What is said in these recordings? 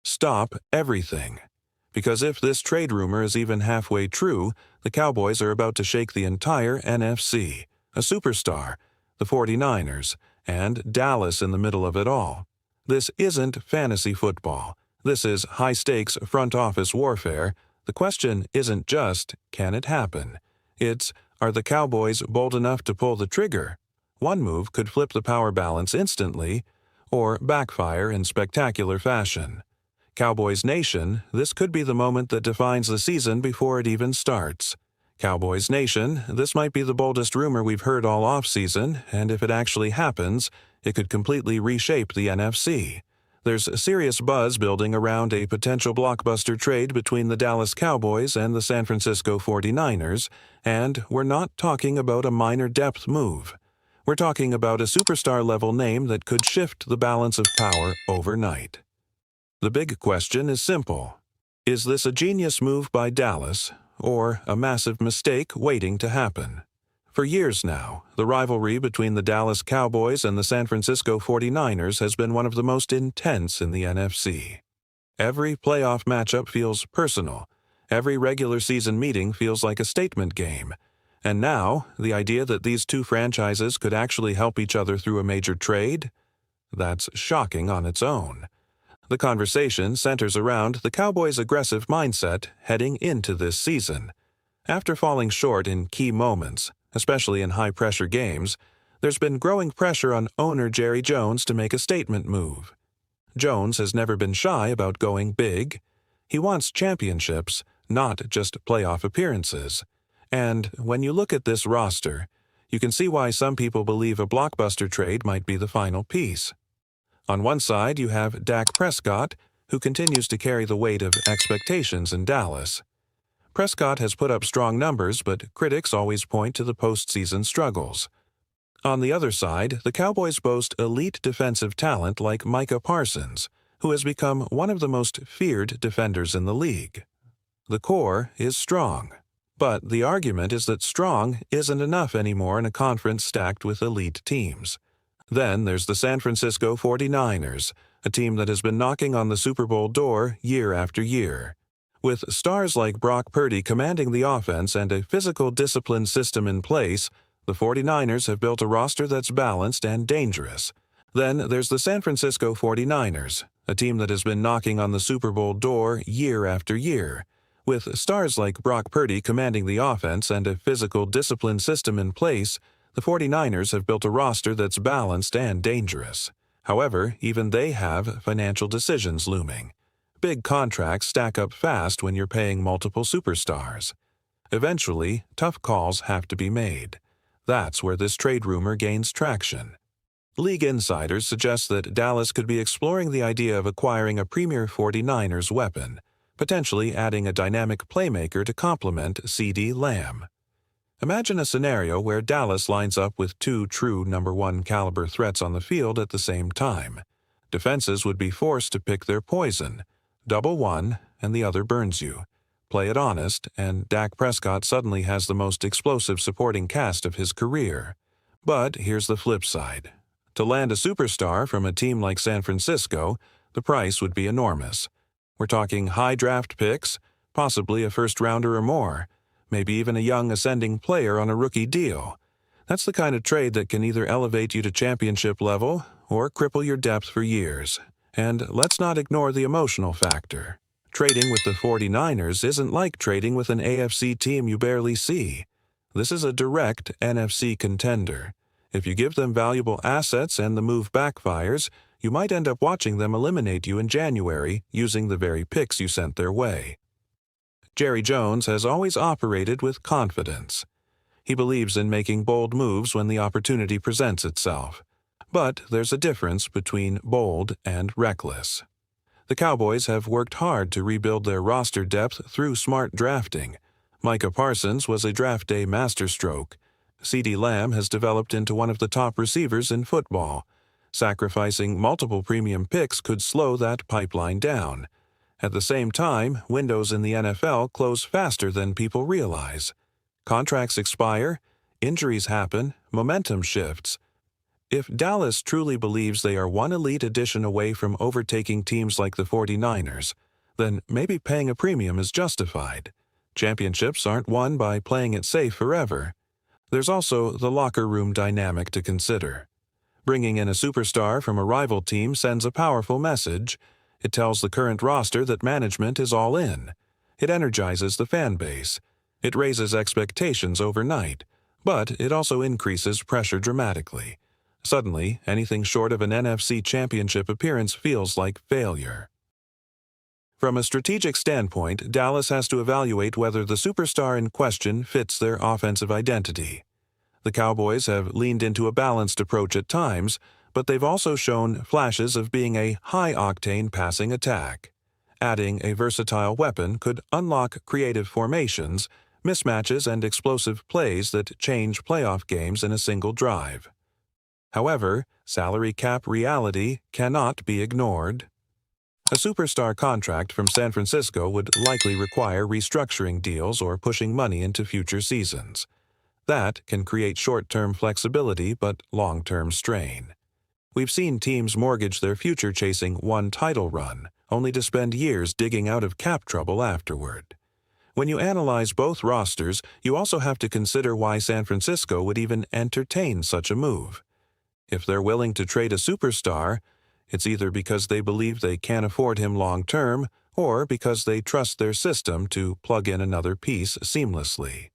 Stop everything. Because if this trade rumor is even halfway true, the Cowboys are about to shake the entire NFC, a superstar, the 49ers, and Dallas in the middle of it all. This isn't fantasy football. This is high-stakes front office warfare. The question isn't just, can it happen? It's, are the Cowboys bold enough to pull the trigger? One move could flip the power balance instantly, or backfire in spectacular fashion. Cowboys Nation, this could be the moment that defines the season before it even starts. Cowboys Nation, this might be the boldest rumor we've heard all offseason, and if it actually happens, it could completely reshape the NFC. There's serious buzz building around a potential blockbuster trade between the Dallas Cowboys and the San Francisco 49ers, and we're not talking about a minor depth move. We're talking about a superstar-level name that could shift the balance of power overnight. The big question is simple. Is this a genius move by Dallas, or a massive mistake waiting to happen? For years now, the rivalry between the Dallas Cowboys and the San Francisco 49ers has been one of the most intense in the NFC. Every playoff matchup feels personal. Every regular season meeting feels like a statement game. And now, the idea that these two franchises could actually help each other through a major trade? That's shocking on its own. The conversation centers around the Cowboys' aggressive mindset heading into this season. After falling short in key moments, especially in high-pressure games, there's been growing pressure on owner Jerry Jones to make a statement move. Jones has never been shy about going big. He wants championships, not just playoff appearances. And when you look at this roster, you can see why some people believe a blockbuster trade might be the final piece. On one side, you have Dak Prescott, who continues to carry the weight of expectations in Dallas. Prescott has put up strong numbers, but critics always point to the postseason struggles. On the other side, the Cowboys boast elite defensive talent like Micah Parsons, who has become one of the most feared defenders in the league. The core is strong, but the argument is that strong isn't enough anymore in a conference stacked with elite teams. Then there's the San Francisco 49ers, a team that has been knocking on the Super Bowl door year after year. With stars like Brock Purdy commanding the offense and a physical discipline system in place, the 49ers have built a roster that's balanced and dangerous. Then there's the San Francisco 49ers, a team that has been knocking on the Super Bowl door year after year. With stars like Brock Purdy commanding the offense and a physical discipline system in place, the 49ers have built a roster that's balanced and dangerous. However, even they have financial decisions looming. Big contracts stack up fast when you're paying multiple superstars. Eventually, tough calls have to be made. That's where this trade rumor gains traction. League insiders suggest that Dallas could be exploring the idea of acquiring a premier 49ers weapon, potentially adding a dynamic playmaker to complement CeeDee Lamb. Imagine a scenario where Dallas lines up with two true number one caliber threats on the field at the same time. Defenses would be forced to pick their poison. Double one, and the other burns you. Play it honest, and Dak Prescott suddenly has the most explosive supporting cast of his career. But here's the flip side. To land a superstar from a team like San Francisco, the price would be enormous. We're talking high draft picks, possibly a first-rounder or more, maybe even a young ascending player on a rookie deal. That's the kind of trade that can either elevate you to championship level or cripple your depth for years. And let's not ignore the emotional factor. Trading with the 49ers isn't like trading with an AFC team you barely see. This is a direct NFC contender. If you give them valuable assets and the move backfires, you might end up watching them eliminate you in January using the very picks you sent their way. Jerry Jones has always operated with confidence. He believes in making bold moves when the opportunity presents itself. But there's a difference between bold and reckless. The Cowboys have worked hard to rebuild their roster depth through smart drafting. Micah Parsons was a draft day masterstroke. CeeDee Lamb has developed into one of the top receivers in football. Sacrificing multiple premium picks could slow that pipeline down. At the same time, windows in the NFL close faster than people realize. Contracts expire, injuries happen, momentum shifts. If Dallas truly believes they are one elite addition away from overtaking teams like the 49ers, then maybe paying a premium is justified. Championships aren't won by playing it safe forever. There's also the locker room dynamic to consider. Bringing in a superstar from a rival team sends a powerful message. It tells the current roster that management is all in. It energizes the fan base. It raises expectations overnight, but it also increases pressure dramatically. Suddenly, anything short of an NFC championship appearance feels like failure. From a strategic standpoint, Dallas has to evaluate whether the superstar in question fits their offensive identity. The Cowboys have leaned into a balanced approach at times, but they've also shown flashes of being a high-octane passing attack. Adding a versatile weapon could unlock creative formations, mismatches, and explosive plays that change playoff games in a single drive. However, salary cap reality cannot be ignored. A superstar contract from San Francisco would likely require restructuring deals or pushing money into future seasons. That can create short-term flexibility but long-term strain. We've seen teams mortgage their future chasing one title run, only to spend years digging out of cap trouble afterward. When you analyze both rosters, you also have to consider why San Francisco would even entertain such a move. If they're willing to trade a superstar, it's either because they believe they can't afford him long-term or because they trust their system to plug in another piece seamlessly.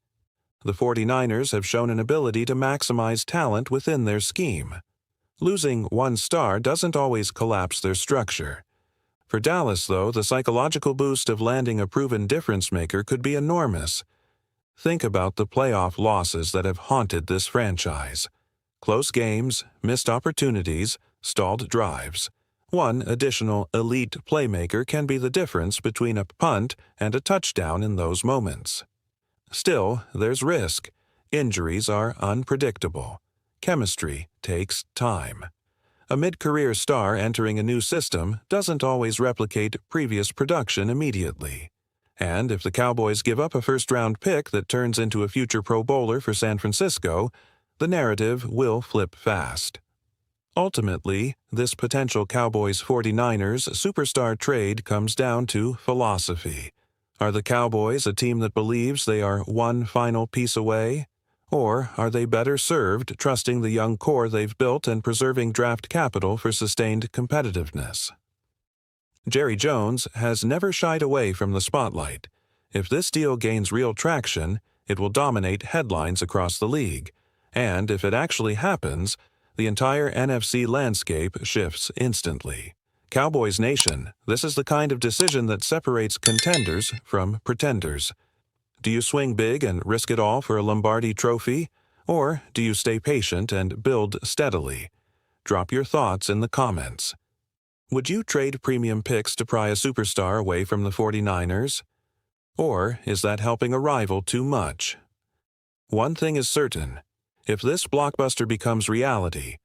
The 49ers have shown an ability to maximize talent within their scheme. Losing one star doesn't always collapse their structure. For Dallas, though, the psychological boost of landing a proven difference-maker could be enormous. Think about the playoff losses that have haunted this franchise. Close games, missed opportunities, stalled drives. One additional elite playmaker can be the difference between a punt and a touchdown in those moments. Still, there's risk. Injuries are unpredictable. Chemistry takes time. A mid-career star entering a new system doesn't always replicate previous production immediately. And if the Cowboys give up a first-round pick that turns into a future Pro Bowler for San Francisco, the narrative will flip fast. Ultimately, this potential Cowboys 49ers superstar trade comes down to philosophy. Are the Cowboys a team that believes they are one final piece away? Or are they better served trusting the young core they've built and preserving draft capital for sustained competitiveness? Jerry Jones has never shied away from the spotlight. If this deal gains real traction, it will dominate headlines across the league. And if it actually happens, the entire NFC landscape shifts instantly. Cowboys Nation, this is the kind of decision that separates contenders from pretenders. Do you swing big and risk it all for a Lombardi trophy? Or do you stay patient and build steadily? Drop your thoughts in the comments. Would you trade premium picks to pry a superstar away from the 49ers? Or is that helping a rival too much? One thing is certain. If this blockbuster becomes reality,